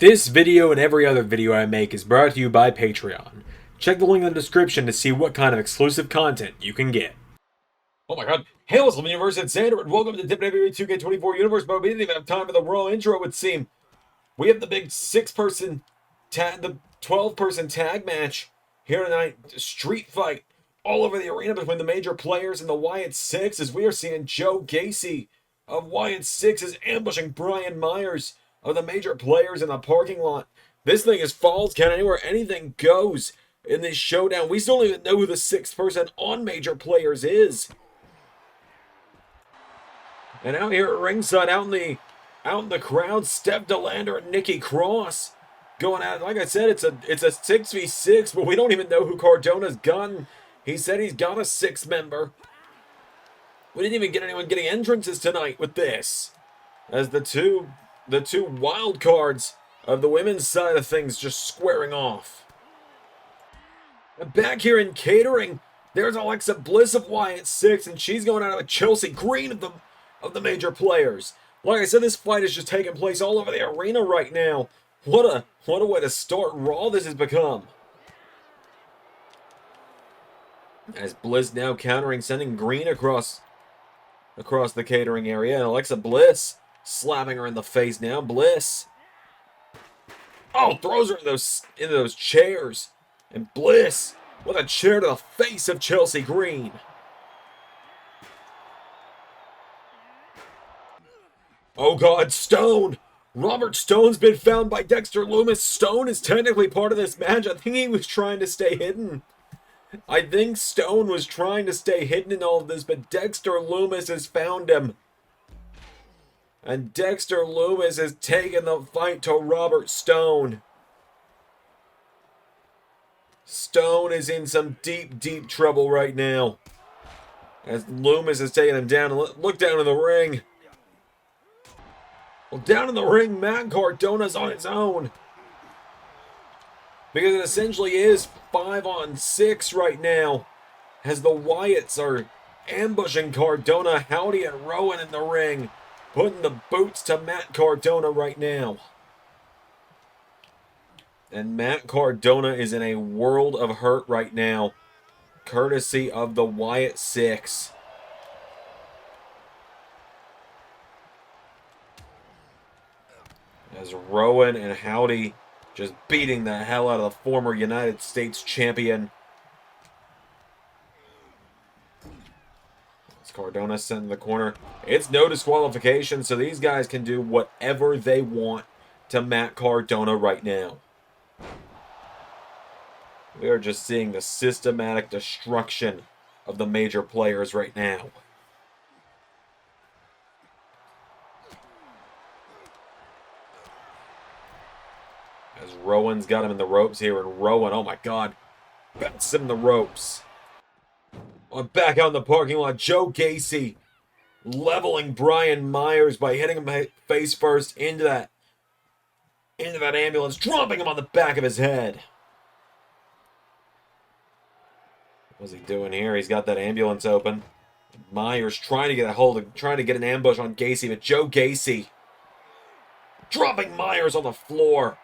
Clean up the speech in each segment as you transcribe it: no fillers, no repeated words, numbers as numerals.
This video and every other video I make is brought to you by Patreon. Check the link in the description to see what kind of exclusive content you can get. Oh my god. Hey, what's up, Universe? It's Xander, and welcome to the WWE 2K24 Universe, but we didn't even have time for the Raw intro, it would seem. We have the big 12-person tag match here tonight. Street fight all over the arena between the major players and the Wyatts 6, as we are seeing Joe Gacy of Wyatts 6 is ambushing Brian Myers of the major players in the parking lot. This thing is Falls Count Anywhere. Anything goes in this showdown. We still don't even know who the 6th person on major players is. And out here at ringside, out in the crowd, Steph DeLander and Nikki Cross going at it. Like I said, it's a 6v6, but we don't even know who Cardona's gotten. He said he's got a 6th member. We didn't even get anyone getting entrances tonight with this, as the two wild cards of the women's side of things just squaring off. And back here in catering, there's Alexa Bliss of Wyatts 6, and she's going out with Chelsea Green of the major players. Like I said, this fight is just taking place all over the arena right now. What a way to start Raw this has become. As Bliss now countering, sending Green across the catering area, and Alexa Bliss slapping her in the face now. Bliss, oh, throws her into those chairs, and Bliss with a chair to the face of Chelsea Green. Oh god, Stone! Robert Stone's been found by Dexter Lumis. Stone is technically part of this match. I think he was trying to stay hidden. I think Stone was trying to stay hidden in all of this, but Dexter Lumis has found him. And Dexter Lumis has taken the fight to Robert Stone. Stone is in some deep, deep trouble right now, as Lumis is taking him down. Look down in the ring. Well, down in the ring, Matt Cardona's on his own, because it essentially is 5-on-6 right now, as the Wyatts are ambushing Cardona, Howdy, and Rowan in the ring, putting the boots to Matt Cardona right now. And Matt Cardona is in a world of hurt right now, courtesy of the Wyatts 6. As Rowan and Howdy just beating the hell out of the former United States champion. As Cardona sent in the corner. It's no disqualification, so these guys can do whatever they want to Matt Cardona right now. We are just seeing the systematic destruction of the major players right now. As Rowan's got him in the ropes here, and Rowan, oh my god, bats him in the ropes. Back out in the parking lot, Joe Gacy leveling Brian Myers by hitting him face first into that ambulance, dropping him on the back of his head. What's he doing here? He's got that ambulance open. Myers trying to get an ambush on Gacy, but Joe Gacy dropping Myers on the floor.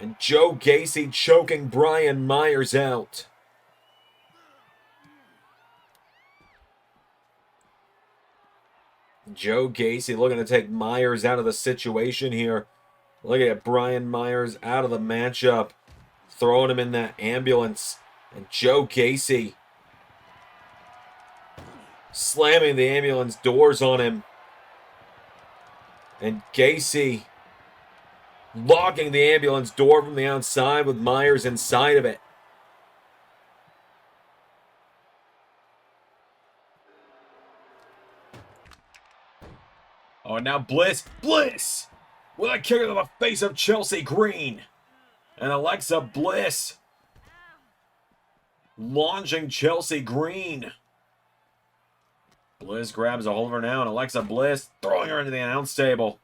And Joe Gacy choking Brian Myers out. Joe Gacy looking to take Myers out of the situation here. Look at Brian Myers out of the matchup, throwing him in that ambulance. And Joe Gacy slamming the ambulance doors on him. And Gacy locking the ambulance door from the outside with Myers inside of it. Oh, now Bliss with a kick to the face of Chelsea Green. And Alexa Bliss launching Chelsea Green. Bliss grabs a hold of her now, and Alexa Bliss throwing her into the announce table.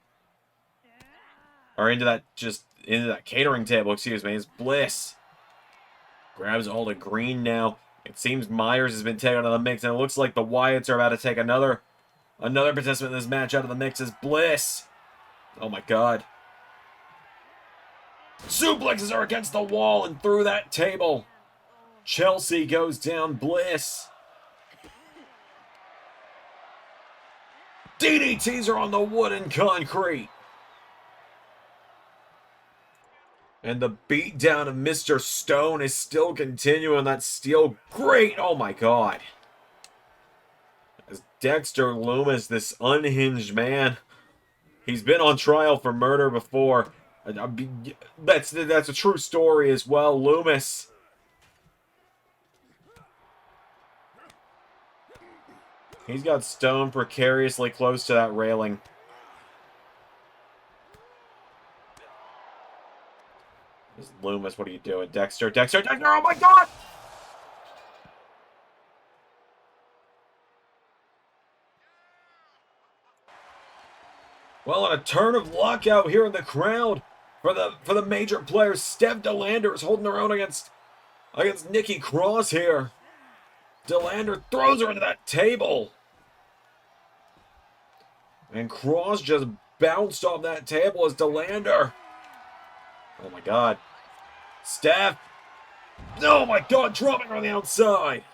Or into that catering table, excuse me. It's Bliss grabs a hold of Green now. It seems Myers has been taken out of the mix, and it looks like the Wyatts are about to take another participant in this match out of the mix. Is Bliss. Oh my god. Suplexes her against the wall and through that table. Chelsea goes down. Bliss. DDTs are on the wood and concrete. And the beatdown of Mr. Stone is still continuing. That steel grate. Oh my god. As Dexter Lumis, this unhinged man, he's been on trial for murder before. That's a true story as well. Lumis. He's got Stone precariously close to that railing. Lumis, what are you doing? Dexter, Dexter, Dexter, oh my god! Well, on a turn of luck out here in the crowd for the major players, Steph DeLander is holding her own against Nikki Cross here. DeLander throws her into that table. And Cross just bounced off that table as DeLander. Oh my god. Steph. Oh my god, dropping her on the outside.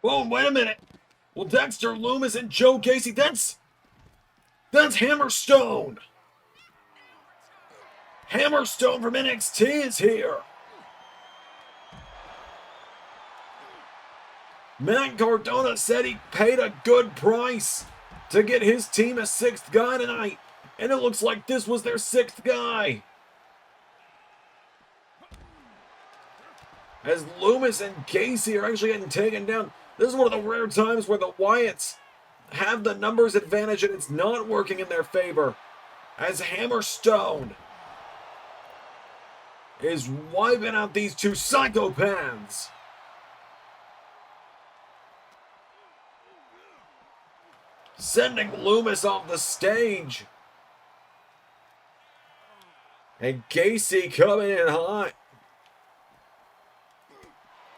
Oh, wait a minute. Well, Dexter Lumis and Joe Gacy, that's Hammerstone. Hammerstone from NXT is here. Matt Cardona said he paid a good price to get his team a sixth guy tonight. And it looks like this was their sixth guy. As Lumis and Gacy are actually getting taken down. This is one of the rare times where the Wyatts have the numbers advantage and it's not working in their favor. As Hammerstone is wiping out these two psychopaths. Sending Lumis off the stage. And Gacy coming in hot.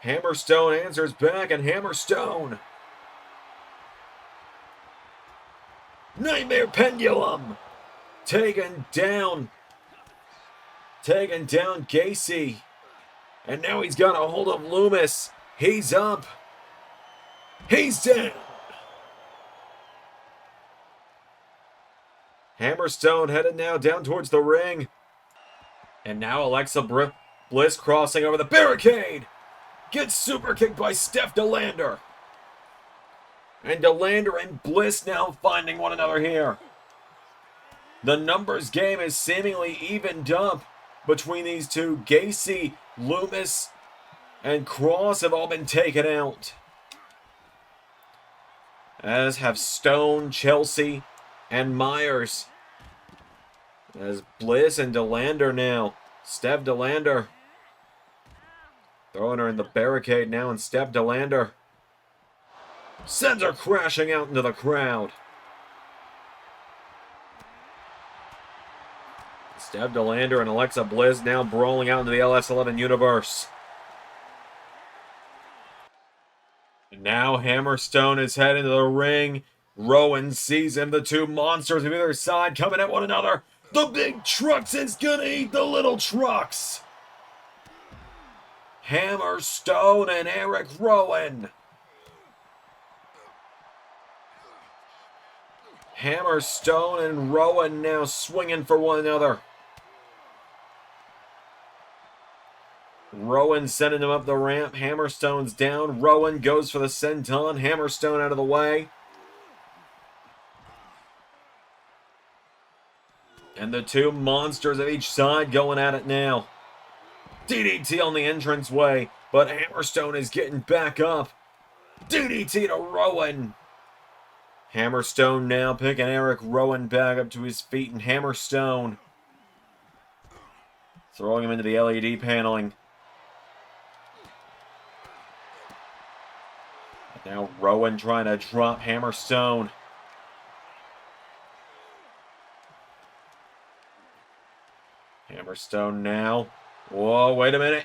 Hammerstone answers back, and Hammerstone. Nightmare Pendulum. Taken down Gacy. And now he's got a hold of Lumis. He's up. He's down. Hammerstone headed now down towards the ring. And now Alexa Bliss crossing over the barricade. Gets super kicked by Steph DeLander. And DeLander and Bliss now finding one another here. The numbers game is seemingly evened up between these two. Gacy, Lumis, and Cross have all been taken out. As have Stone, Chelsea, and Myers. As Bliss and DeLander now. Steph DeLander. Throwing her in the barricade now, and Steph DeLander sends her crashing out into the crowd. Steph DeLander and Alexa Bliss now brawling out into the LS11 universe. And now Hammerstone is heading to the ring. Rowan sees him. The two monsters on either side coming at one another. The big trucks is gonna eat the little trucks. Hammerstone and Eric Rowan. Hammerstone and Rowan now swinging for one another. Rowan sending him up the ramp. Hammerstone's down. Rowan goes for the senton. Hammerstone out of the way. And the two monsters of each side going at it now. DDT on the entranceway, but Hammerstone is getting back up. DDT to Rowan. Hammerstone now picking Eric Rowan back up to his feet, and Hammerstone throwing him into the LED paneling. Now Rowan trying to drop Hammerstone. Hammerstone now. Whoa, wait a minute.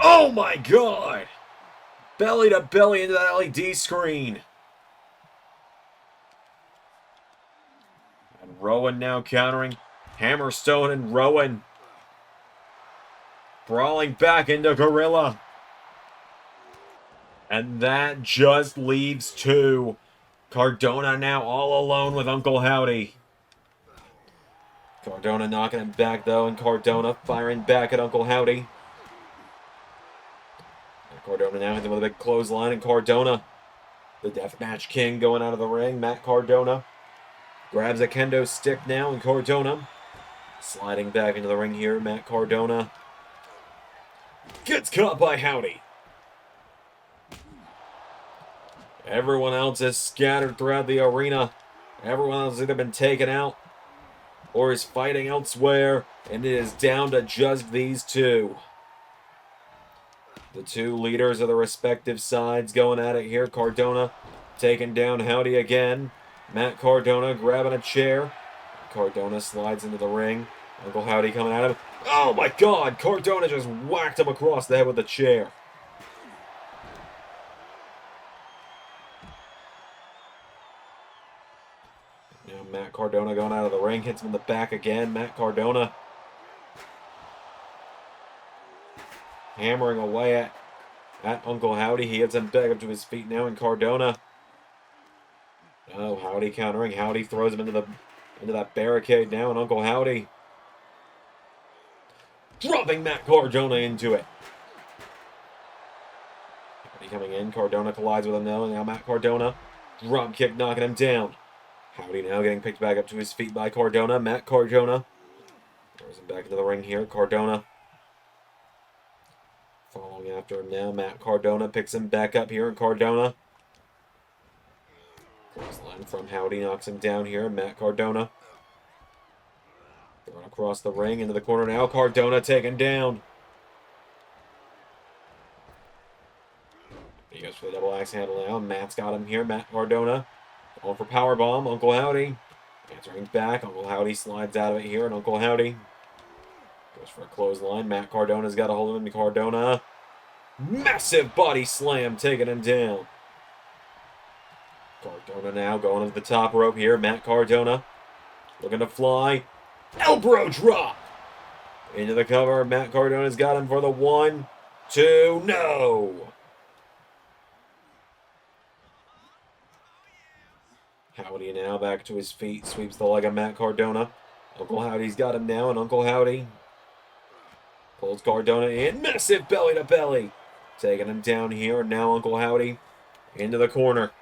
Oh my god! Belly to belly into that LED screen. And Rowan now countering. Hammerstone and Rowan brawling back into Gorilla. And that just leaves two. Cardona now all alone with Uncle Howdy. Cardona knocking him back, though, and Cardona firing back at Uncle Howdy. And Cardona now hits him with a big clothesline, and Cardona, the Deathmatch King, going out of the ring. Matt Cardona grabs a kendo stick now, and Cardona sliding back into the ring here. Matt Cardona gets caught by Howdy. Everyone else is scattered throughout the arena. Everyone else has either been taken out or is fighting elsewhere, and it is down to just these two. The two leaders of the respective sides going at it here. Cardona taking down Howdy again. Matt Cardona grabbing a chair. Cardona slides into the ring. Uncle Howdy coming at him. Oh my God! Cardona just whacked him across the head with the chair. Now Matt Cardona going out of the ring, hits him in the back again. Matt Cardona hammering away at Uncle Howdy. He gets him back up to his feet now, and Cardona. Oh, Howdy countering. Howdy throws him into that barricade now, and Uncle Howdy dropping Matt Cardona into it. Howdy coming in. Cardona collides with him now, and now Matt Cardona drop kick knocking him down. Howdy now getting picked back up to his feet by Cardona. Matt Cardona throws him back into the ring here. Cardona following after him now. Matt Cardona picks him back up here, and Cardona clothesline from Howdy knocks him down here. Matt Cardona thrown across the ring into the corner now. Cardona taken down. He goes for the double axe handle now. Matt's got him here. Matt Cardona going for powerbomb. Uncle Howdy answering back. Uncle Howdy slides out of it here, and Uncle Howdy goes for a clothesline. Matt Cardona's got a hold of him. Cardona, massive body slam, taking him down. Cardona now going to the top rope here. Matt Cardona looking to fly. Elbow drop into the cover. Matt Cardona's got him for the 1, 2, no. Howdy now back to his feet, sweeps the leg of Matt Cardona. Uncle Howdy's got him now, and Uncle Howdy pulls Cardona in. Massive belly to belly. Taking him down here. Now Uncle Howdy into the corner.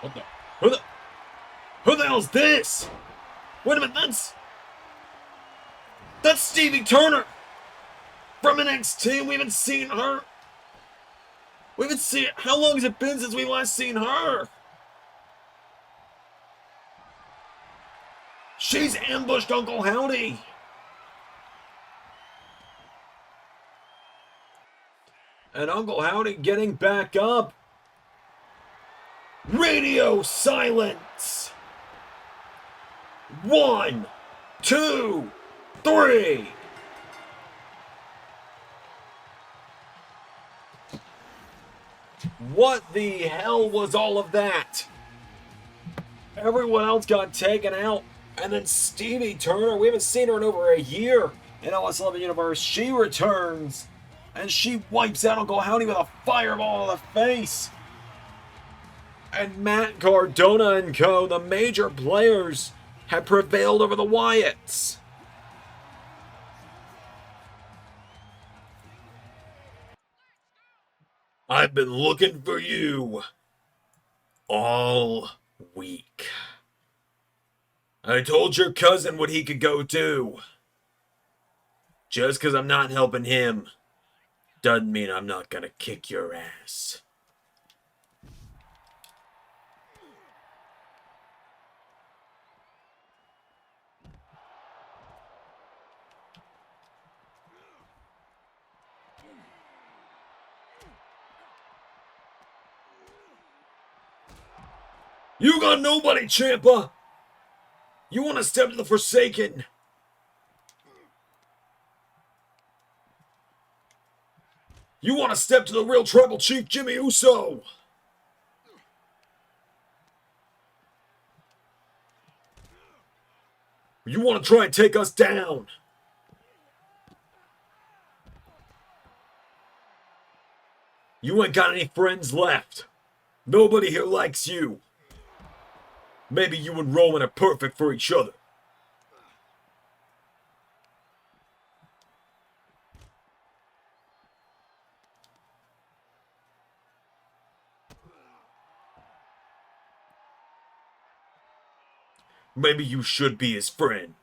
What the? Who the hell's this? Wait a minute, that's Stevie Turner from NXT. We haven't seen her. We haven't seen it. How long has it been since we last seen her? She's ambushed Uncle Howdy. And Uncle Howdy getting back up. Radio silence. 1, 2, 3. What the hell was all of that? Everyone else got taken out. And then Stevie Turner, we haven't seen her in over a year in LS 11 Universe. She returns. And she wipes out Uncle Howdy with a fireball in the face. And Matt Cardona and co., the major players, have prevailed over the Wyatts. I've been looking for you all week. I told your cousin what he could go do. Just because I'm not helping him doesn't mean I'm not gonna kick your ass. You got nobody, Champa! You want to step to the Forsaken? You want to step to the real tribal chief, Jimmy Uso? You want to try and take us down? You ain't got any friends left. Nobody here likes you. Maybe you and Roman are perfect for each other. Maybe you should be his friend.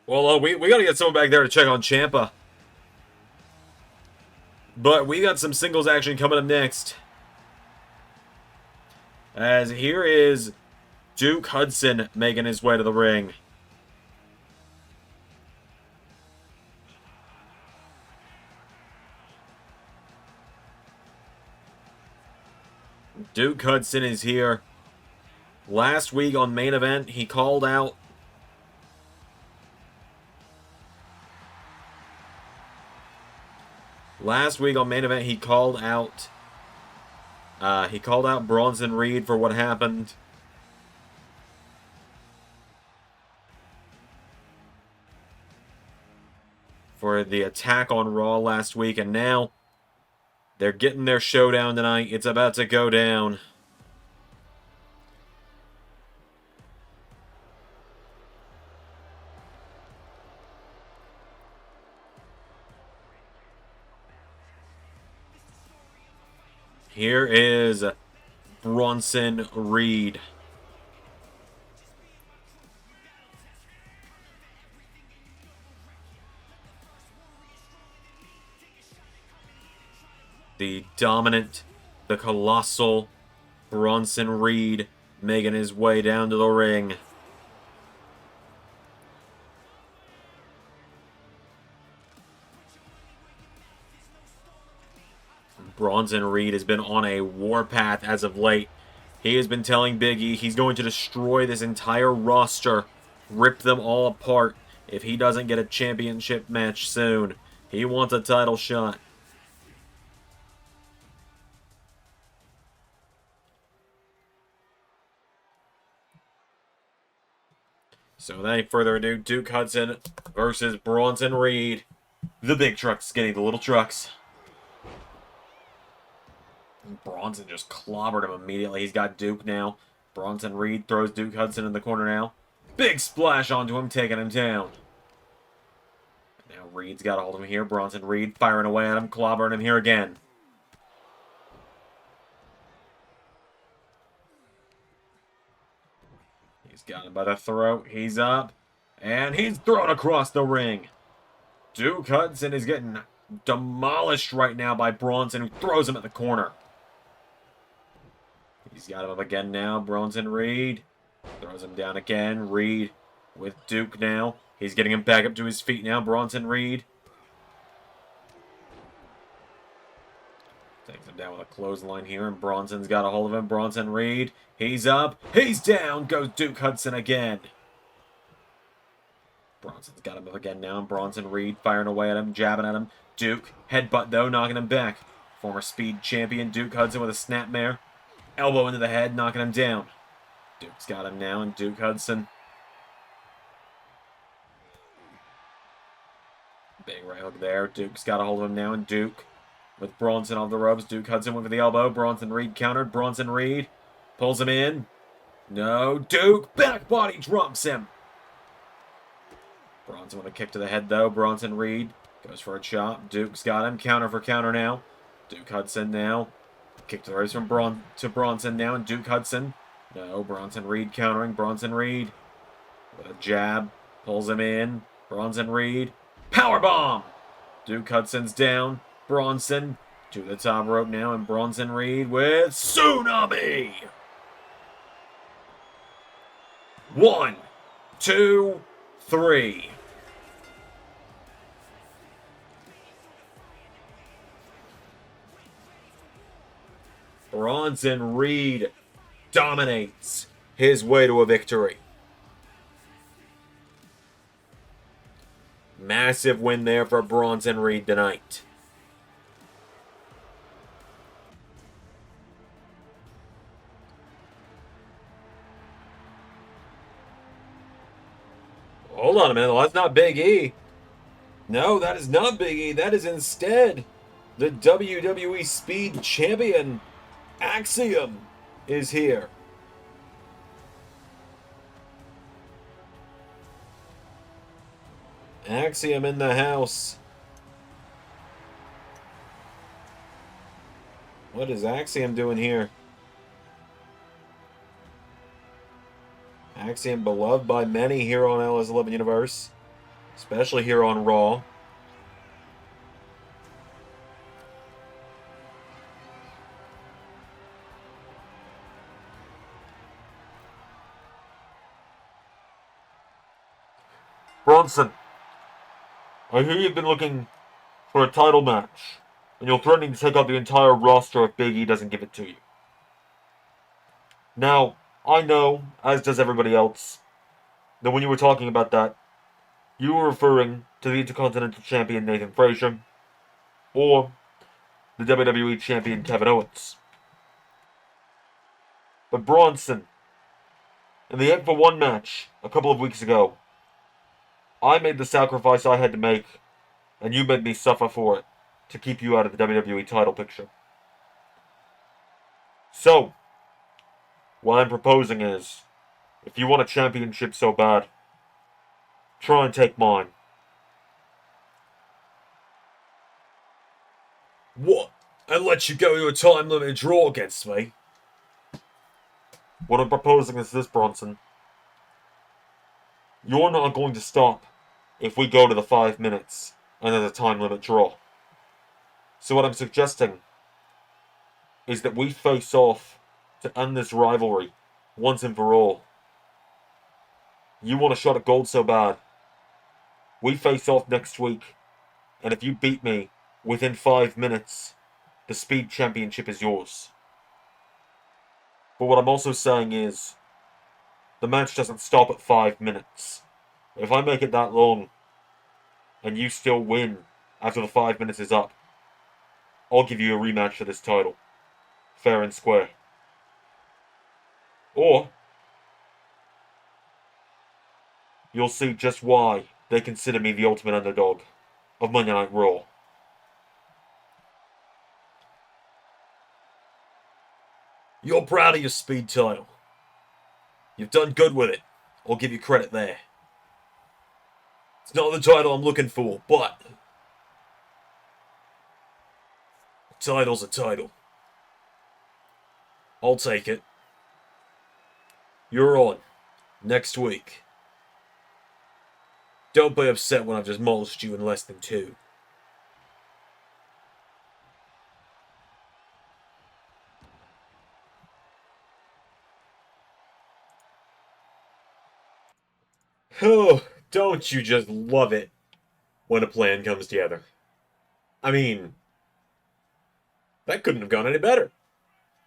Well, we got to get someone back there to check on Champa. But we got some singles action coming up next. As here is Duke Hudson making his way to the ring. Duke Hudson is here. Last week on Main Event, he called out Bronson Reed for what happened. For the attack on Raw last week, and now they're getting their showdown tonight. It's about to go down. Here is Bronson Reed. The dominant, the colossal Bronson Reed making his way down to the ring. Bronson Reed has been on a warpath as of late. He has been telling Big E he's going to destroy this entire roster, rip them all apart if he doesn't get a championship match soon. He wants a title shot. So without any further ado, Duke Hudson versus Bronson Reed. The big trucks getting the little trucks. Bronson just clobbered him immediately. He's got Duke now. Bronson Reed throws Duke Hudson in the corner now. Big splash onto him, taking him down. Now Reed's got a hold of him here. Bronson Reed firing away at him, clobbering him here again. He's got him by the throat. He's up. And he's thrown across the ring. Duke Hudson is getting demolished right now by Bronson, who throws him at the corner. He's got him up again now. Bronson Reed throws him down again. Reed with Duke now. He's getting him back up to his feet now. Bronson Reed takes him down with a clothesline here, and Bronson's got a hold of him. Bronson Reed, he's up. He's down. Goes Duke Hudson again. Bronson's got him up again now, and Bronson Reed firing away at him, jabbing at him. Duke, headbutt though, knocking him back. Former speed champion Duke Hudson with a snapmare. Elbow into the head, knocking him down. Duke's got him now, and Duke Hudson. Big right hook there. Duke's got a hold of him now, and Duke with Bronson off the ropes. Duke Hudson went for the elbow. Bronson Reed countered. Bronson Reed pulls him in. No, Duke back body drops him. Bronson with a kick to the head, though. Bronson Reed goes for a chop. Duke's got him. Counter for counter now. Duke Hudson now. Kick to the ropes from Bronson now, and Duke Hudson. No, Bronson Reed countering. Bronson Reed with a jab. Pulls him in. Bronson Reed. Powerbomb! Duke Hudson's down. Bronson to the top rope now, and Bronson Reed with Tsunami! 1, 2, 3. Bronson Reed dominates his way to a victory. Massive win there for Bronson Reed tonight. Hold on a minute. Well, that's not Big E. No, that is not Big E. That is instead the WWE Speed Champion, Axiom, is here. Axiom in the house. What is Axiom doing here? Axiom beloved by many here on LS11 Universe, especially here on Raw. Bronson, I hear you've been looking for a title match, and you're threatening to take out the entire roster if Big E doesn't give it to you. Now, I know, as does everybody else, that when you were talking about that, you were referring to the Intercontinental Champion Nathan Frazier, or the WWE Champion Kevin Owens. But Bronson, in the 8-for-1 match a couple of weeks ago, I made the sacrifice I had to make, and you made me suffer for it, to keep you out of the WWE title picture. So, what I'm proposing is, if you want a championship so bad, try and take mine. What? And let you go to a time-limited draw against me? What I'm proposing is this, Bronson. You're not going to stop if we go to the 5 minutes and there's a time-limit draw. So what I'm suggesting is that we face off to end this rivalry once and for all. You want a shot at gold so bad. We face off next week, and if you beat me within 5 minutes, the Speed Championship is yours. But what I'm also saying is, the match doesn't stop at 5 minutes. If I make it that long, and you still win after the 5 minutes is up, I'll give you a rematch for this title. Fair and square. Or, you'll see just why they consider me the ultimate underdog of Monday Night Raw. You're proud of your Speed title. You've done good with it. I'll give you credit there. It's not the title I'm looking for, but a title's a title. I'll take it. You're on. Next week. Don't be upset when I've just demolished you in less than 2. Oh, don't you just love it when a plan comes together? I mean, that couldn't have gone any better.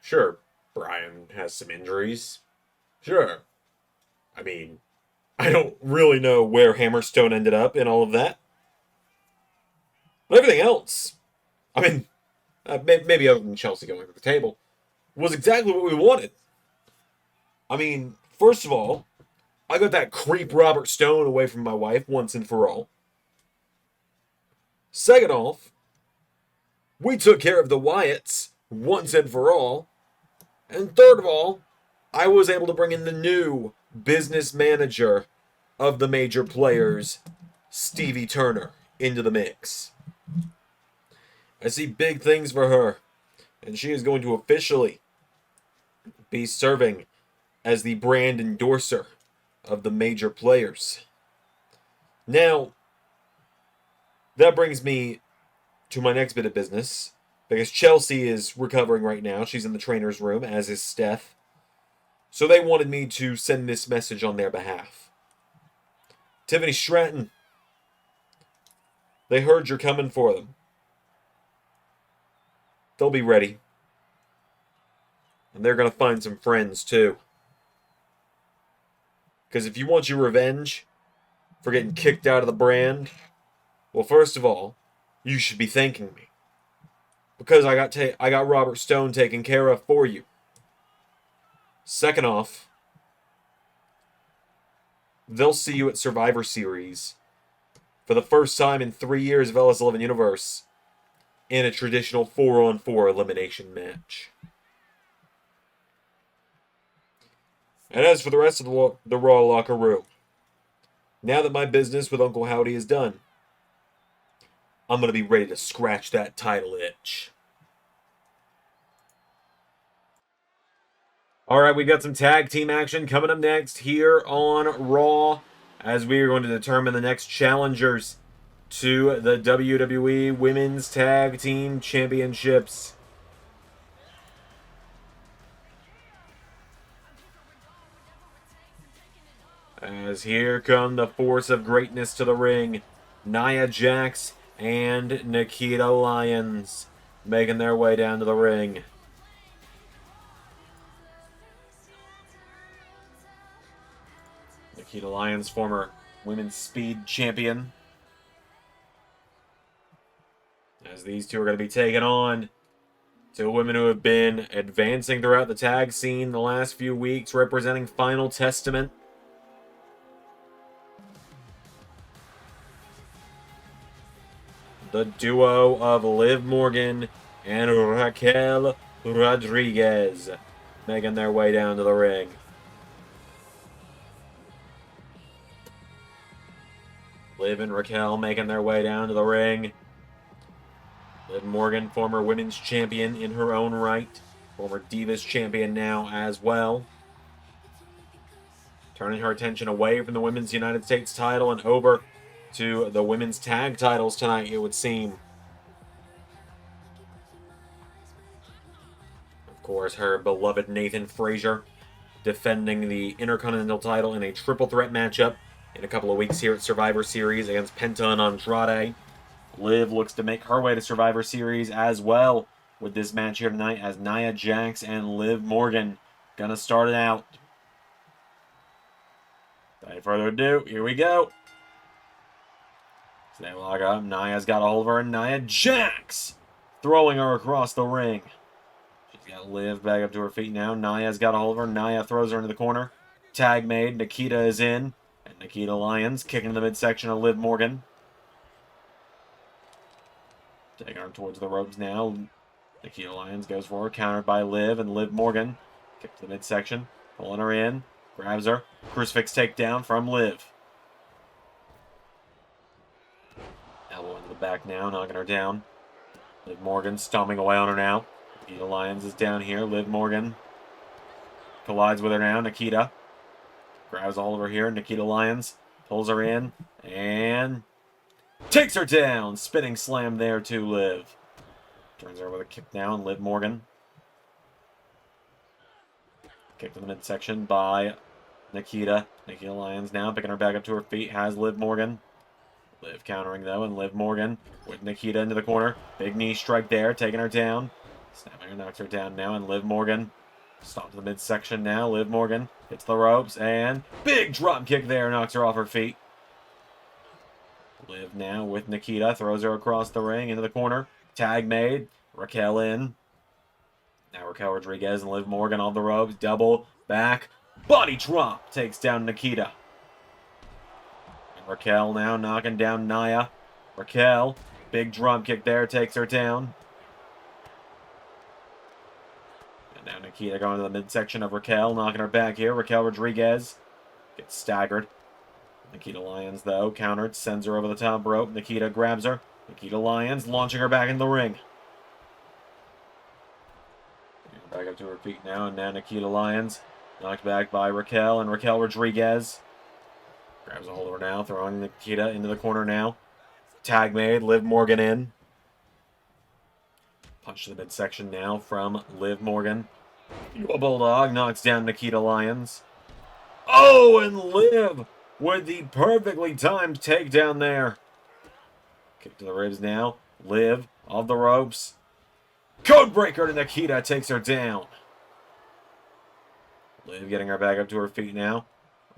Sure, Brian has some injuries. Sure. I mean, I don't really know where Hammerstone ended up in all of that. But everything else, I mean, maybe other than Chelsea going to the table, was exactly what we wanted. I mean, first of all, I got that creep Robert Stone away from my wife once and for all. Second off, we took care of the Wyatts once and for all. And third of all, I was able to bring in the new business manager of the major players, Stevie Turner, into the mix. I see big things for her, and she is going to officially be serving as the brand endorser of the major players. Now, that brings me to my next bit of business, because Chelsea is recovering right now. She's in the trainer's room, as is Steph. So they wanted me to send this message on their behalf. Tiffany Stratton, they heard you're coming for them. They'll be ready. And they're going to find some friends, too. Because if you want your revenge for getting kicked out of the brand, well, first of all, you should be thanking me. Because I got Robert Stone taken care of for you. Second off, they'll see you at Survivor Series for the first time in 3 years of LS11 Universe in a traditional 4-on-4 elimination match. And as for the rest of the Raw locker room, now that my business with Uncle Howdy is done, I'm going to be ready to scratch that title itch. All right, we got some tag team action coming up next here on Raw, as we are going to determine the next challengers to the WWE Women's Tag Team Championships. As here come the force of greatness to the ring, Nia Jax and Nikita Lyons making their way down to the ring. Nikita Lyons, former Women's Speed Champion. As these two are going to be taking on two women who have been advancing throughout the tag scene the last few weeks, representing Final Testament. The duo of Liv Morgan and Raquel Rodriguez making their way down to the ring. Liv and Raquel making their way down to the ring. Liv Morgan, former women's champion in her own right. Former Divas champion now as well. Turning her attention away from the Women's United States title and over to the women's tag titles tonight, it would seem. Of course, her beloved Nathan Frazier defending the Intercontinental title in a triple threat matchup in a couple of weeks here at Survivor Series against Penta and Andrade. Liv looks to make her way to Survivor Series as well with this match here tonight, as Nia Jax and Liv Morgan gonna start it out. Without further ado, here we go. So they log up. Nia's got a hold of her, and Nia Jax throwing her across the ring. She's got Liv back up to her feet now. Nia's got a hold of her. Nia throws her into the corner. Tag made. Nikita is in. And Nikita Lyons kicking in the midsection of Liv Morgan. Taking her towards the ropes now. Nikita Lyons goes for her. Countered by Liv, and Liv Morgan kick to the midsection. Pulling her in. Grabs her. Crucifix takedown from Liv. Elbow into the back now, knocking her down. Liv Morgan stomping away on her now. Nikita Lyons is down here. Liv Morgan collides with her now. Nikita grabs all over here. Nikita Lyons pulls her in and takes her down. Spinning slam there to Liv. Turns her with a kick down. Liv Morgan. Kick to the midsection by Nikita. Nikita Lyons now picking her back up to her feet. Has Liv Morgan. Liv countering though, and Liv Morgan with Nikita into the corner. Big knee strike there, taking her down. Snapping her, knocks her down now, and Liv Morgan stopped to the midsection now. Liv Morgan hits the ropes, and big drop kick there, knocks her off her feet. Liv now with Nikita, throws her across the ring into the corner. Tag made, Raquel in. Now Raquel Rodriguez and Liv Morgan on the ropes. Double back body drop takes down Nikita. Raquel now knocking down Nia. Raquel, big drum kick there, takes her down. And now Nikita going to the midsection of Raquel, knocking her back here. Raquel Rodriguez gets staggered. Nikita Lyons, though, countered, sends her over the top rope. Nikita grabs her. Nikita Lyons launching her back in the ring. Back up to her feet now, and now Nikita Lyons knocked back by Raquel, and Raquel Rodriguez grabs a hold of her now, throwing Nikita into the corner now. Tag made, Liv Morgan in. Punch to the midsection now from Liv Morgan. A Bulldog knocks down Nikita Lyons. Oh, and Liv with the perfectly timed takedown there. Kick to the ribs now. Liv off the ropes. Codebreaker to Nikita takes her down. Liv getting her back up to her feet now.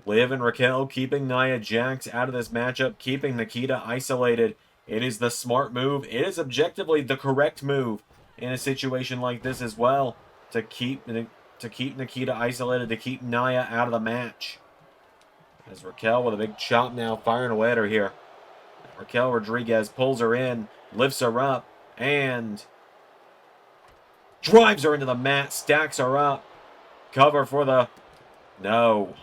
Liv and Raquel keeping Nia Jax out of this matchup, keeping Nikita isolated. It is the smart move. It is objectively the correct move in a situation like this as well, to keep Nikita isolated, to keep Nia out of the match. As Raquel with a big chop now firing away at her here. Raquel Rodriguez pulls her in, lifts her up, and drives her into the mat, stacks her up. Cover for the... No.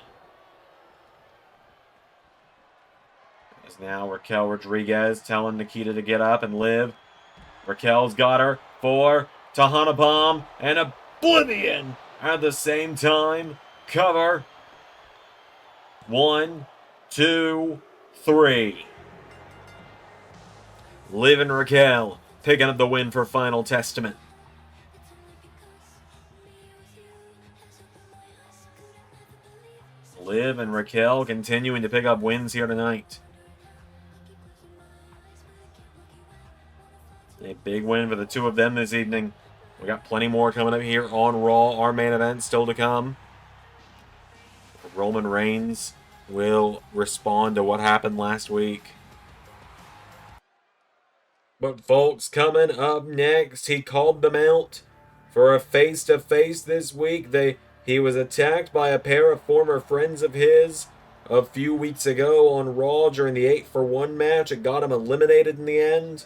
As now Raquel Rodriguez telling Nikita to get up and live. Raquel's got her for Tahana Bomb and Oblivion at the same time. Cover. 1, 2, 3. Liv and Raquel picking up the win for Final Testament. Liv and Raquel continuing to pick up wins here tonight. A big win for the two of them this evening. We got plenty more coming up here on Raw. Our main event still to come. Roman Reigns will respond to what happened last week. But folks, coming up next, he called them out for a face-to-face this week. He was attacked by a pair of former friends of his a few weeks ago on Raw during the 8-for-1 match. It got him eliminated in the end.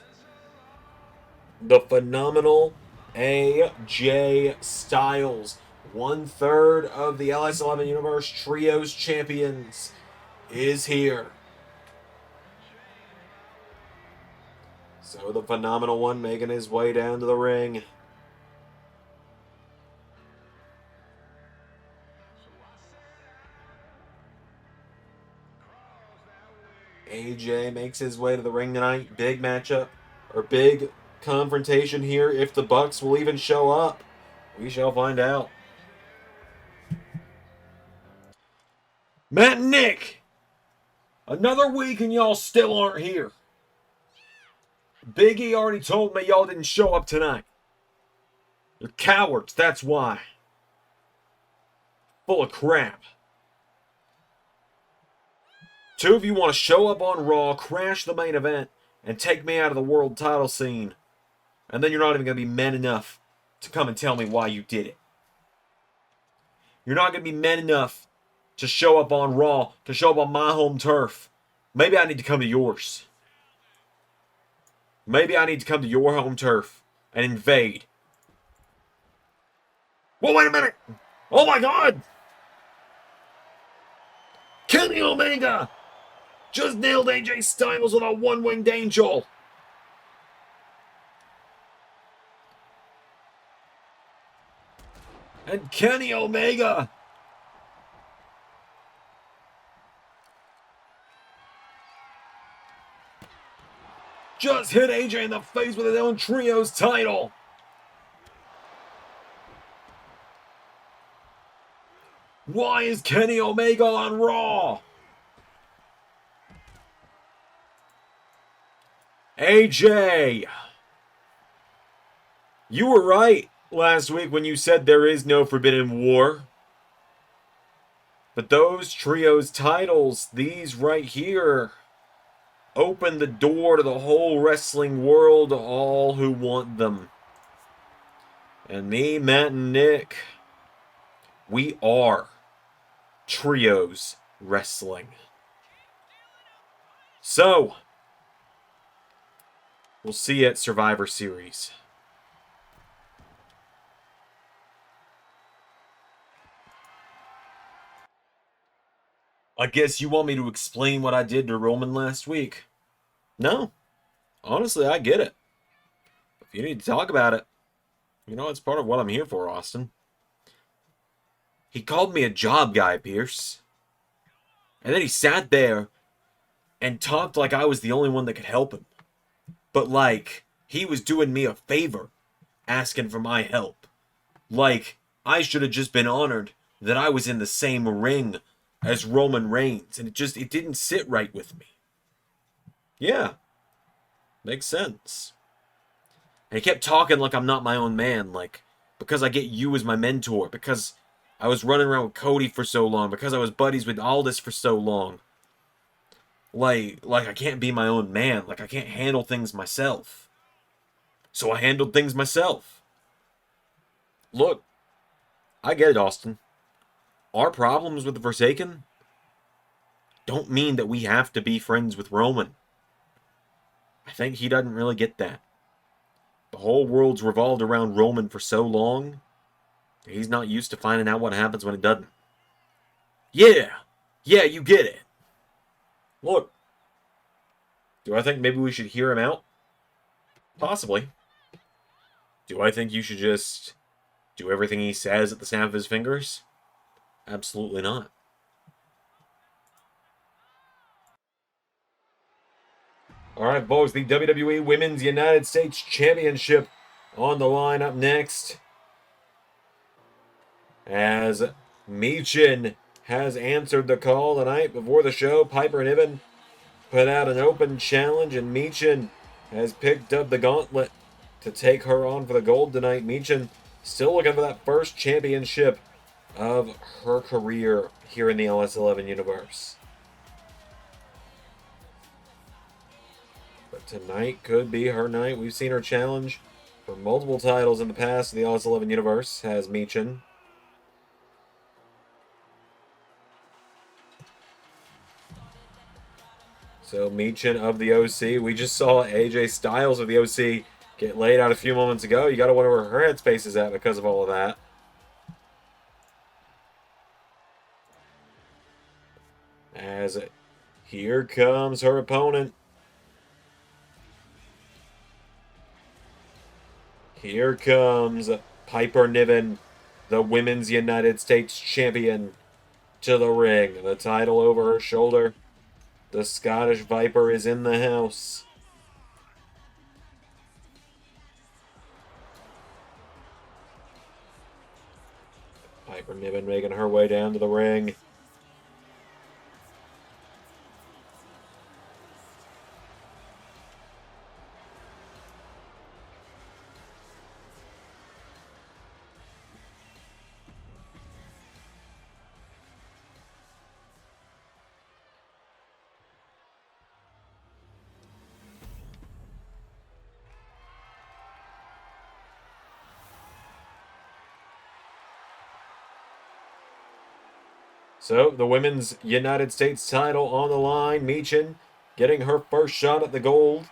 The phenomenal AJ Styles, 1/3 of the LS11 Universe Trios Champions, is here. So the phenomenal one making his way down to the ring. AJ makes his way to the ring tonight. Big matchup, or big confrontation here. If the Bucks will even show up, we shall find out. Matt and Nick, another week and y'all still aren't here. Big E already told me y'all didn't show up tonight. You're cowards, that's why. Full of crap. Two of you want to show up on Raw, crash the main event, and take me out of the world title scene. And then you're not even going to be men enough to come and tell me why you did it. You're not going to be men enough to show up on Raw, to show up on my home turf. Maybe I need to come to yours. Maybe I need to come to your home turf and invade. Well, wait a minute. Oh my God. Kenny Omega just nailed AJ Styles with a one-winged angel. And Kenny Omega just hit AJ in the face with his own trios title. Why is Kenny Omega on Raw? AJ, you were right last week when you said there is no Forbidden War. But those trios titles, these right here, open the door to the whole wrestling world to all who want them. And me, Matt, and Nick, we are trios wrestling. So, we'll see you at Survivor Series. I guess you want me to explain what I did to Roman last week? No. Honestly, I get it. If you need to talk about it, you know, it's part of what I'm here for, Austin. He called me a job guy, Pierce. And then he sat there and talked like I was the only one that could help him. But like, he was doing me a favor, asking for my help. Like, I should have just been honored that I was in the same ring as Roman Reigns. And it didn't sit right with me. Yeah. Makes sense. And he kept talking like I'm not my own man. Like, because I get you as my mentor. Because I was running around with Cody for so long. Because I was buddies with Aldis for so long. Like I can't be my own man. Like I can't handle things myself. So I handled things myself. Look, I get it, Austin. Our problems with the Forsaken don't mean that we have to be friends with Roman. I think he doesn't really get that. The whole world's revolved around Roman for so long, he's not used to finding out what happens when it doesn't. Yeah! Yeah, you get it. Look, do I think maybe we should hear him out? Possibly. Do I think you should just do everything he says at the snap of his fingers? Absolutely not. Alright, folks, the WWE Women's United States Championship on the line up next. As Michin has answered the call tonight before the show, Piper Niven put out an open challenge, and Michin has picked up the gauntlet to take her on for the gold tonight. Michin still looking for that first championship of her career here in the LS11 universe. But tonight could be her night. We've seen her challenge for multiple titles in the past in the LS11 universe, has Michin. So Michin of the OC. We just saw AJ Styles of the OC get laid out a few moments ago. You got to wonder where her headspace is at because of all of that. As here comes her opponent. Here comes Piper Niven, the Women's United States Champion, to the ring. The title over her shoulder. The Scottish Viper is in the house. Piper Niven making her way down to the ring. So, the Women's United States title on the line. Michin getting her first shot at the gold.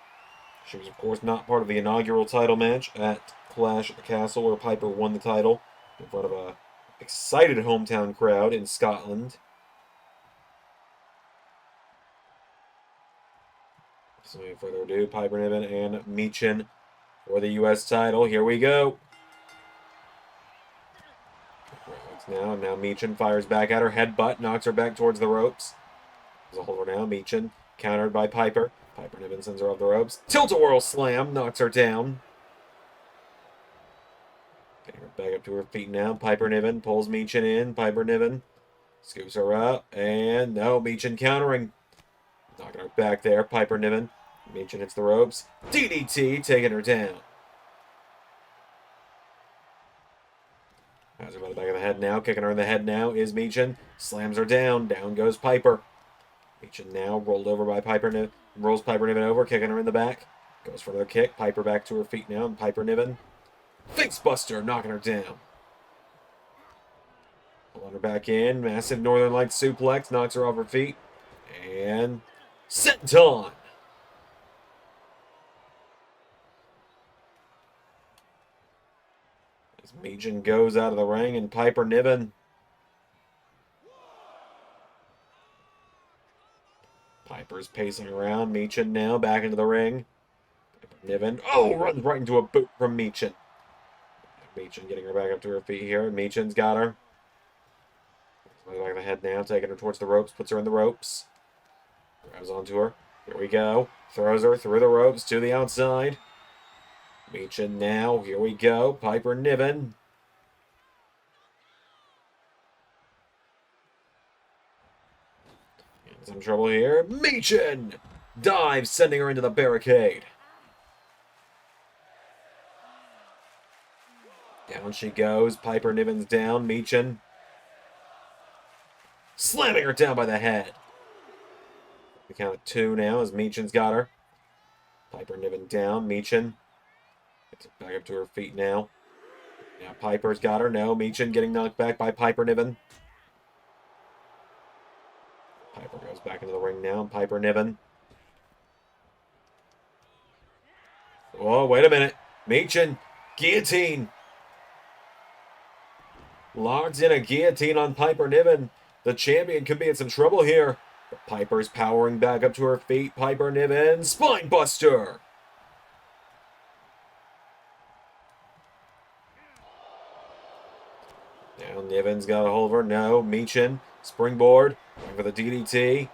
She was, of course, not part of the inaugural title match at Clash at the Castle, where Piper won the title in front of a excited hometown crowd in Scotland. So, without further ado, Piper Niven and Michin for the U.S. title. Here we go. Now Michin fires back at her. Headbutt knocks her back towards the ropes. There's a hold her now. Michin countered by Piper. Piper Niven sends her off the ropes. Tilt-a-whirl slam knocks her down. Getting her back up to her feet now. Piper Niven pulls Michin in. Piper Niven scoops her up. And no, Michin countering. Knocking her back there. Piper Niven. Michin hits the ropes. DDT taking her down. Has her by the back of the head now. Kicking her in the head now is Michin. Slams her down. Down goes Piper. Michin now rolled over by Piper Niven. Rolls Piper Niven over. Kicking her in the back. Goes for another kick. Piper back to her feet now. And Piper Niven. Face buster. Knocking her down. Pulling her back in. Massive Northern Lights suplex. Knocks her off her feet. And senton. Michin goes out of the ring, and Piper Niven. Piper's pacing around. Michin now back into the ring. Piper Niven. Oh, runs right into a boot from Michin. Michin getting her back up to her feet here. Michin's got her. Back of the head now, taking her towards the ropes. Puts her in the ropes. Grabs onto her. Here we go. Throws her through the ropes to the outside. Michin now. Here we go. Piper Niven. In some trouble here. Michin dives, sending her into the barricade. Down she goes. Piper Niven's down. Michin slamming her down by the head. The count of 2 now as Michin's got her. Piper Niven down. Michin gets her back up to her feet now. Now Piper's got her. No, Michin getting knocked back by Piper Niven. Piper goes Goes back into the ring now. Piper Niven. Oh, wait a minute. Meechin. Guillotine. Locks in a guillotine on Piper Niven. The champion could be in some trouble here. But Piper's powering back up to her feet. Piper Niven. Spine buster. Now Niven's got a hold of her. No. Meechin. Springboard. Going for the DDT.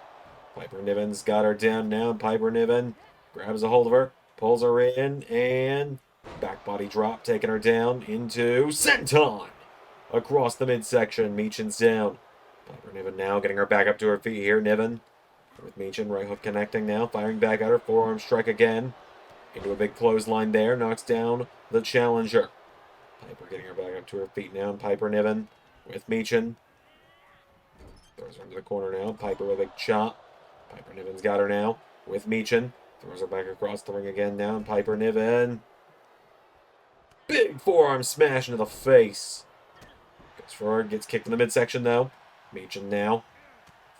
Piper Niven's got her down now. Piper Niven grabs a hold of her. Pulls her in. And back body drop. Taking her down into senton. Across the midsection. Meechin's down. Piper Niven now getting her back up to her feet here. Niven with Meechin. Right hook connecting now. Firing back at her. Forearm strike again. Into a big clothesline there. Knocks down the challenger. Piper getting her back up to her feet now. Piper Niven with Meechin. Throws her into the corner now. Piper with a big chop. Piper Niven's got her now with Meechin. Throws her back across the ring again now. Piper Niven. Big forearm smash into the face. Goes forward. Gets kicked in the midsection though. Meechin now.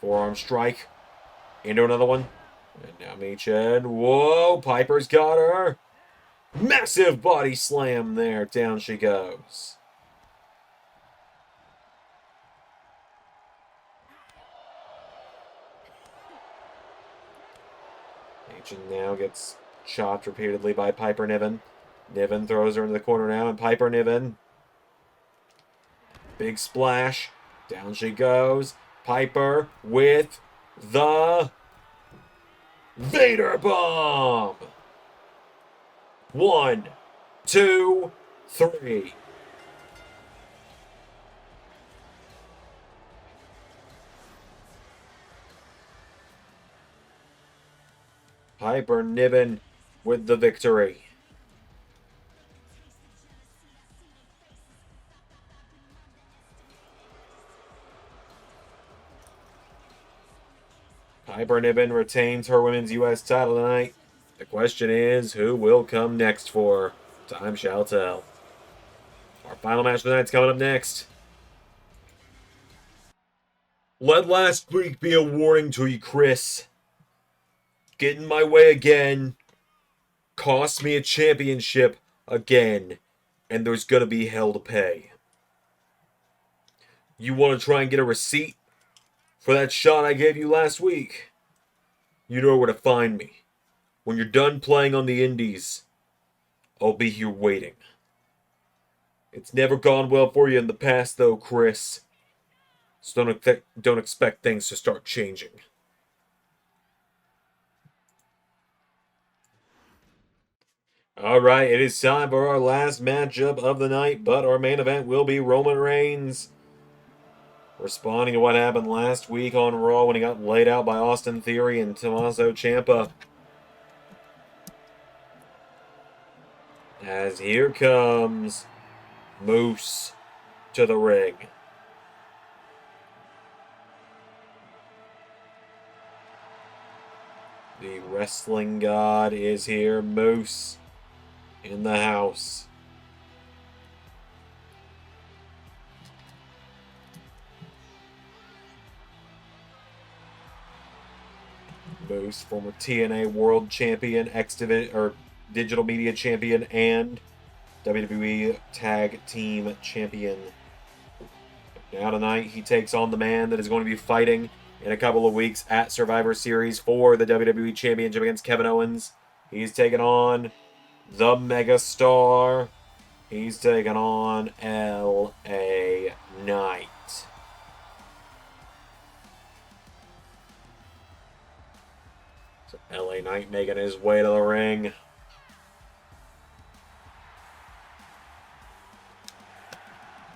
Forearm strike. Into another one. And now Meechin. Whoa. Piper's got her. Massive body slam there. Down she goes. Meechin now gets chopped repeatedly by Piper Niven. Niven throws her into the corner now, and Piper Niven. Big splash. Down she goes. Piper with the Vader Bomb. 1, 2, 3. Piper Niven with the victory. Piper Niven retains her women's U.S. title tonight. The question is, who will come next for her? Time shall tell. Our final match of the night's coming up next. Let last week be a warning to you, Chris. Get in my way again. Cost me a championship again. And there's gonna be hell to pay. You want to try and get a receipt for that shot I gave you last week? You know where to find me. When you're done playing on the indies, I'll be here waiting. It's never gone well for you in the past, though, Chris. So don't expect things to start changing. All right, it is time for our last matchup of the night, but our main event will be Roman Reigns responding to what happened last week on Raw when he got laid out by Austin Theory and Tommaso Ciampa. As here comes Moose to the ring. The wrestling god is here. Moose in the house. Moose, former TNA World Champion, Digital Media Champion, and WWE Tag Team Champion. Now tonight, he takes on the man that is going to be fighting in a couple of weeks at Survivor Series for the WWE Championship against Kevin Owens. He's taking on the Megastar. He's taking on LA Knight. So LA Knight making his way to the ring.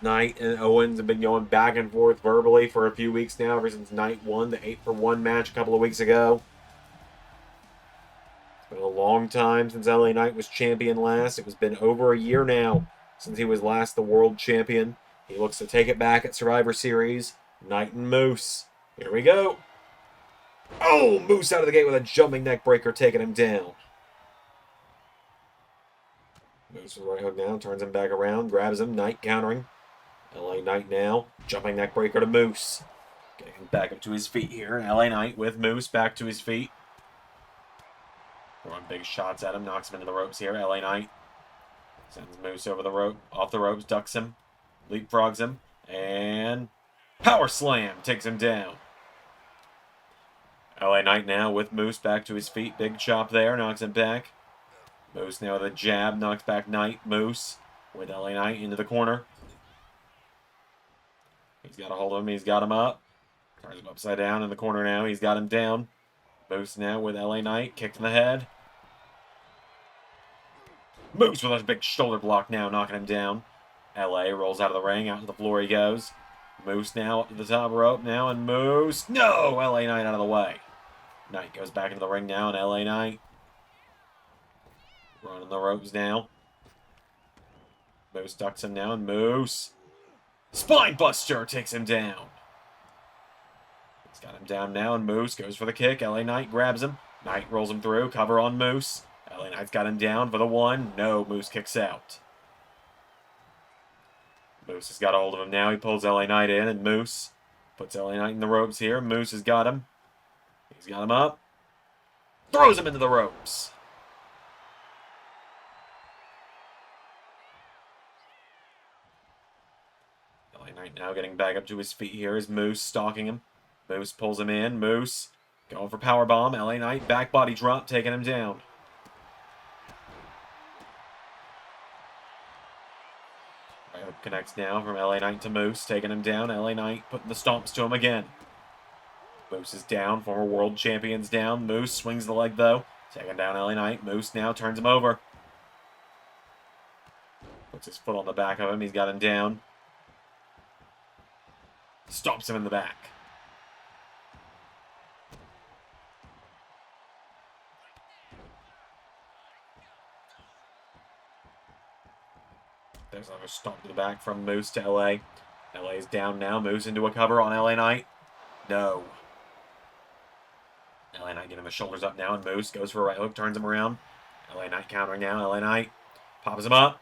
Knight and Owens have been going back and forth verbally for a few weeks now, ever since Knight won the 8-for-1 match a couple of weeks ago. It's been a long time since LA Knight was champion last. It has been over a year now since he was last the world champion. He looks to take it back at Survivor Series. Knight and Moose. Here we go. Oh, Moose out of the gate with a jumping neck breaker, taking him down. Moose with the right hook now, turns him back around, grabs him. Knight countering. LA Knight now, jumping neck breaker to Moose. Getting back up to his feet here. LA Knight with Moose back to his feet. Throwing big shots at him. Knocks him into the ropes here. LA Knight sends Moose over the rope. Off the ropes. Ducks him. Leapfrogs him. And power slam. Takes him down. LA Knight now with Moose back to his feet. Big chop there. Knocks him back. Moose now with a jab. Knocks back Knight. Moose with LA Knight into the corner. He's got a hold of him. He's got him up. Turns him upside down in the corner now. He's got him down. Moose now with LA Knight. Kicked in the head. Moose with a big shoulder block now. Knocking him down. LA rolls out of the ring. Out to the floor he goes. Moose now up to the top rope now. And Moose. No! LA Knight out of the way. Knight goes back into the ring now. And LA Knight running the ropes now. Moose ducks him now. And Moose. Spine Buster takes him down. He's got him down now, and Moose goes for the kick. LA Knight grabs him. Knight rolls him through. Cover on Moose. LA Knight's got him down for the one. No, Moose kicks out. Moose has got a hold of him now. He pulls LA Knight in, and Moose puts LA Knight in the ropes here. Moose has got him. He's got him up. Throws him into the ropes. Knight now getting back up to his feet here is Moose stalking him. Moose pulls him in. Moose going for powerbomb. LA Knight back body drop taking him down. Right hook connects now from LA Knight to Moose taking him down. LA Knight putting the stomps to him again. Moose is down. Former world champion's down. Moose swings the leg though. Taking down LA Knight. Moose now turns him over. Puts his foot on the back of him. He's got him down. Stomps him in the back. There's another stomp to the back from Moose to LA. LA is down now. Moose into a cover on LA Knight. No. LA Knight getting the shoulders up now, and Moose goes for a right hook, turns him around. LA Knight countering now. LA Knight pops him up.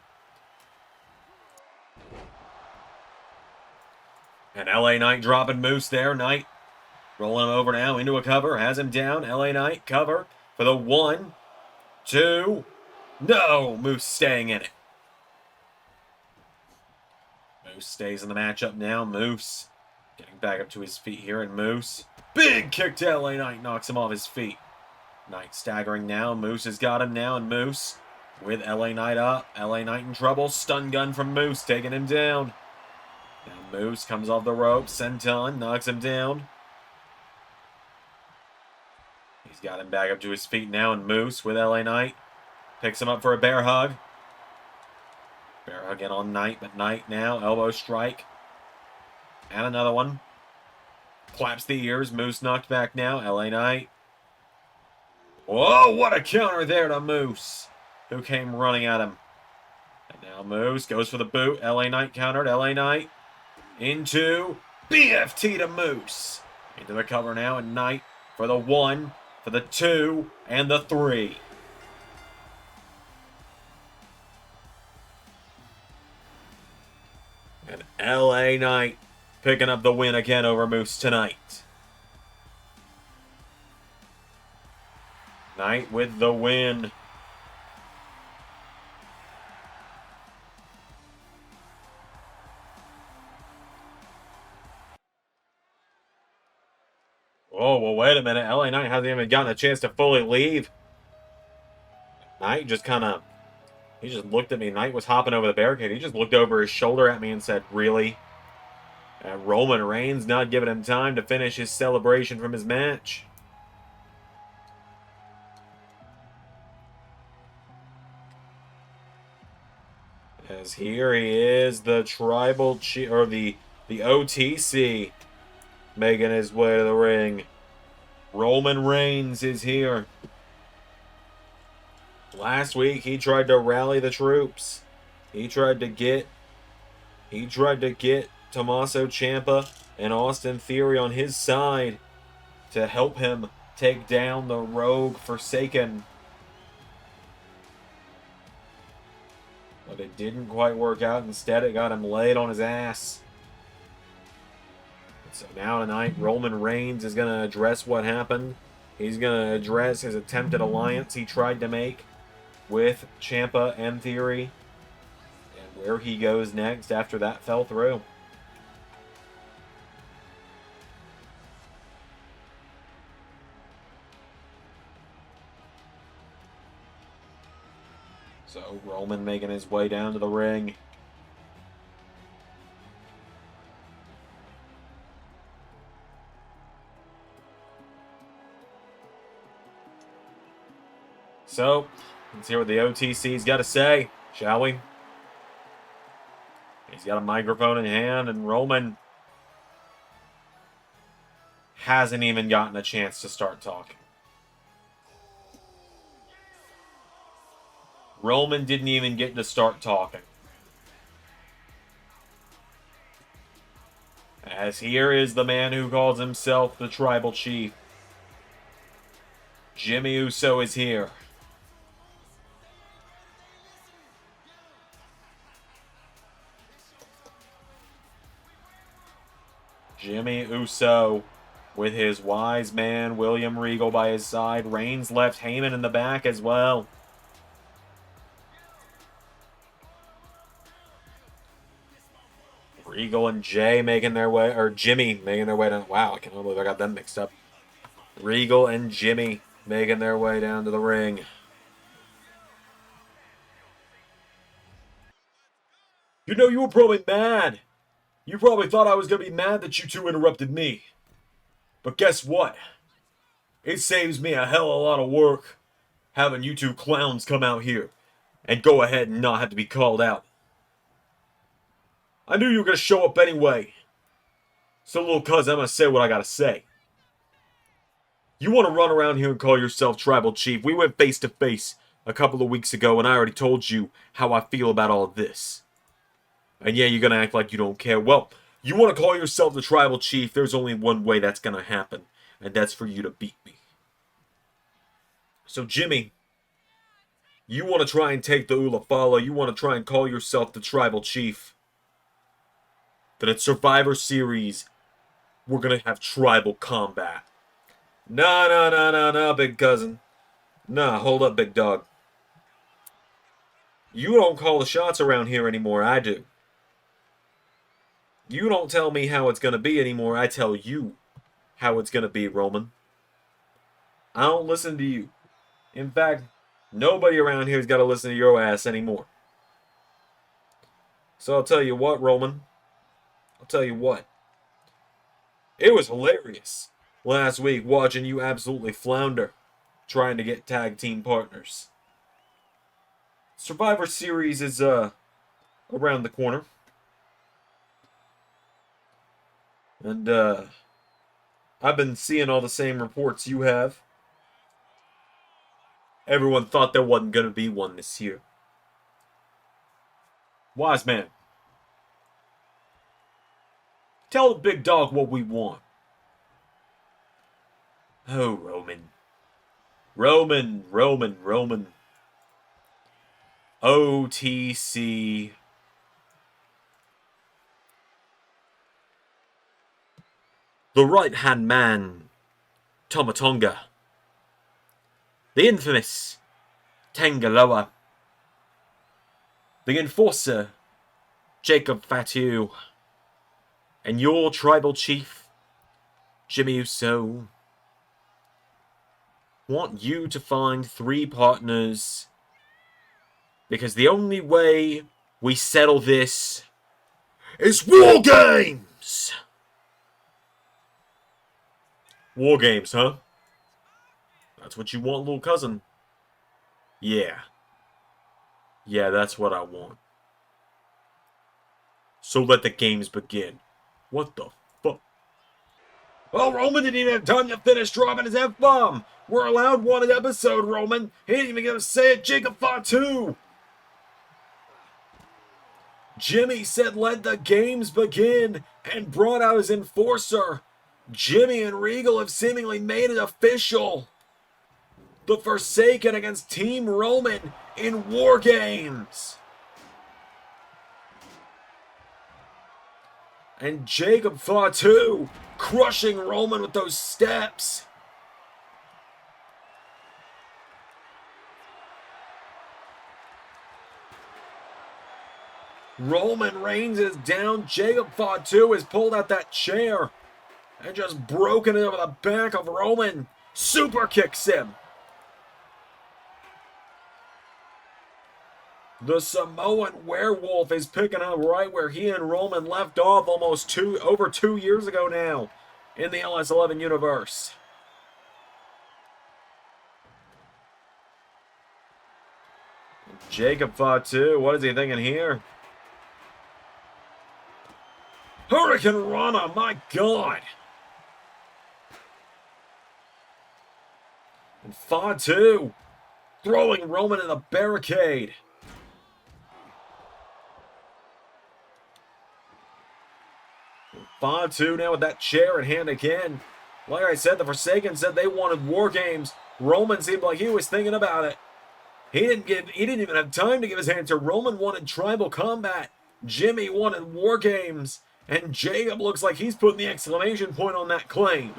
And LA Knight dropping Moose there. Knight rolling him over now into a cover. Has him down. LA Knight cover for the 1, 2. No! Moose staying in it. Moose stays in the matchup now. Moose getting back up to his feet here. And Moose. Big kick to LA Knight. Knocks him off his feet. Knight staggering now. Moose has got him now. And Moose with LA Knight up. LA Knight in trouble. Stun gun from Moose taking him down. Now Moose comes off the ropes. Senton knocks him down. He's got him back up to his feet now. And Moose with LA Knight picks him up for a bear hug. Bear hug in on Knight, but Knight now. Elbow strike. And another one. Claps the ears. Moose knocked back now. LA Knight. Whoa, what a counter there to Moose, who came running at him. And now Moose goes for the boot. LA Knight countered. LA Knight into BFT to Moose. Into the cover now, and Knight for the 1, for the 2, and the 3. And LA Knight picking up the win again over Moose tonight. Knight with the win. Oh, well, wait a minute. LA Knight hasn't even gotten a chance to fully leave. Knight just kind of... He just looked at me. Knight was hopping over the barricade. He just looked over his shoulder at me and said, really? Roman Reigns not giving him time to finish his celebration from his match. As here he is, the tribal or the OTC making his way to the ring. Roman Reigns is here. Last week he tried to rally the troops. He tried to get Tommaso Ciampa and Austin Theory on his side to help him take down the Rogue Forsaken. But it didn't quite work out. Instead, it got him laid on his ass. So now tonight, Roman Reigns is going to address what happened. He's going to address his attempted alliance he tried to make with Champa and Theory, and where he goes next after that fell through. So Roman making his way down to the ring. So, let's hear what the OTC's got to say, shall we? He's got a microphone in hand, and Roman hasn't even gotten a chance to start talking. Roman didn't even get to start talking. As here is the man who calls himself the Tribal Chief. Jimmy Uso is here. Jimmy Uso with his wise man William Regal by his side. Reigns left Heyman in the back as well. Regal and Jay making their way, or Jimmy making their way down. Wow, I can't believe I got them mixed up. Regal and Jimmy making their way down to the ring. You know, you were probably mad. You probably thought I was going to be mad that you two interrupted me. But guess what? It saves me a hell of a lot of work having you two clowns come out here and go ahead and not have to be called out. I knew you were going to show up anyway. So, little cuz, I'm going to say what I got to say. You want to run around here and call yourself Tribal Chief? We went face to face a couple of weeks ago, and I already told you how I feel about all of this. And yeah, you're going to act like you don't care. Well, you want to call yourself the Tribal Chief, there's only one way that's going to happen, and that's for you to beat me. So, Jimmy, you want to try and take the Ulafala, you want to try and call yourself the Tribal Chief, then at Survivor Series, we're going to have tribal combat. Nah, big cousin. Nah, hold up, big dog. You don't call the shots around here anymore, I do. You don't tell me how it's going to be anymore, I tell you how it's going to be, Roman. I don't listen to you. In fact, nobody around here's got to listen to your ass anymore. So I'll tell you what, Roman. I'll tell you what. It was hilarious last week watching you absolutely flounder trying to get tag team partners. Survivor Series is around the corner. And I've been seeing all the same reports you have. Everyone thought there wasn't going to be one this year. Wise man, tell the big dog what we want. Oh, Roman. Roman. OTC. The right-hand man, Tomatonga. The infamous Tangaloa. The enforcer, Jacob Fatu. And your tribal chief, Jimmy Uso, want you to find 3 partners, because the only way we settle this is War Games! War Games, huh? That's what you want, little cousin? Yeah. Yeah, that's what I want. So let the games begin. What the fuck? Well, Roman didn't even have time to finish dropping his F-bomb. We're allowed one episode, Roman. He ain't even gonna say it, Jacob Fatu. Jimmy said let the games begin and brought out his enforcer. Jimmy and Regal have seemingly made it official. The Forsaken against Team Roman in War Games. And Jacob Fatu crushing Roman with those steps. Roman Reigns is down. Jacob Fatu has pulled out that chair and just broken it over the back of Roman. Super kicks him. The Samoan werewolf is picking up right where he and Roman left off almost over 2 years ago now in the LS11 universe. Jacob Fatu, what is he thinking here? Hurricane Rana, my God! And Fatu throwing Roman in the barricade. Fatu now with that chair in hand again. Like I said, the Forsaken said they wanted War Games. Roman seemed like he was thinking about it. He didn't even have time to give his answer. Roman wanted Tribal Combat. Jimmy wanted War Games. And Jacob looks like he's putting the exclamation point on that claim.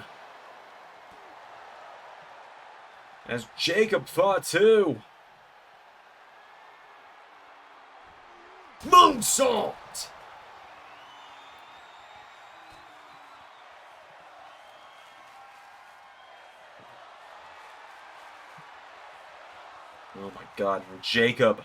As Jacob Fatu. Moonsault! Oh my God, Jacob.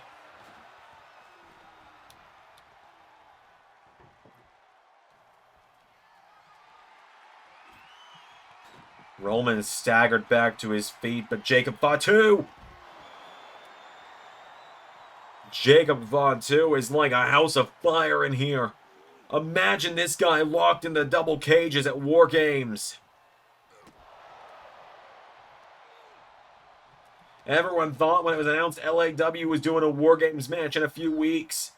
Roman staggered back to his feet, but Jacob Fatu! Jacob Fatu is like a house of fire in here. Imagine this guy locked in the double cages at War Games. Everyone thought when it was announced LAW was doing a War Games match in a few weeks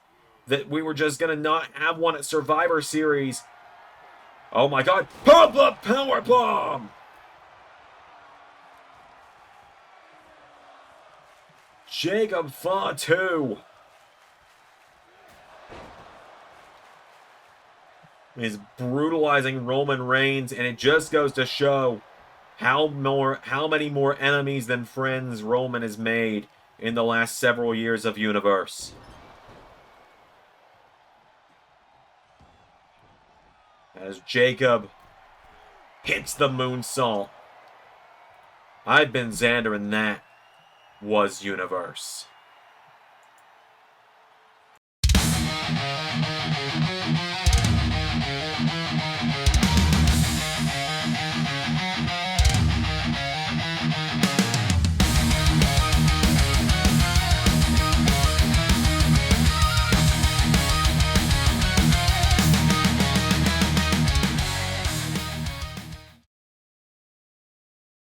that we were just going to not have one at Survivor Series. Oh my God. Pop-up powerbomb! Jacob Fatu is brutalizing Roman Reigns, and it just goes to show how many more enemies than friends Roman has made in the last several years of Universe. As Jacob hits the moonsault. I've been Xander, and that was Universe.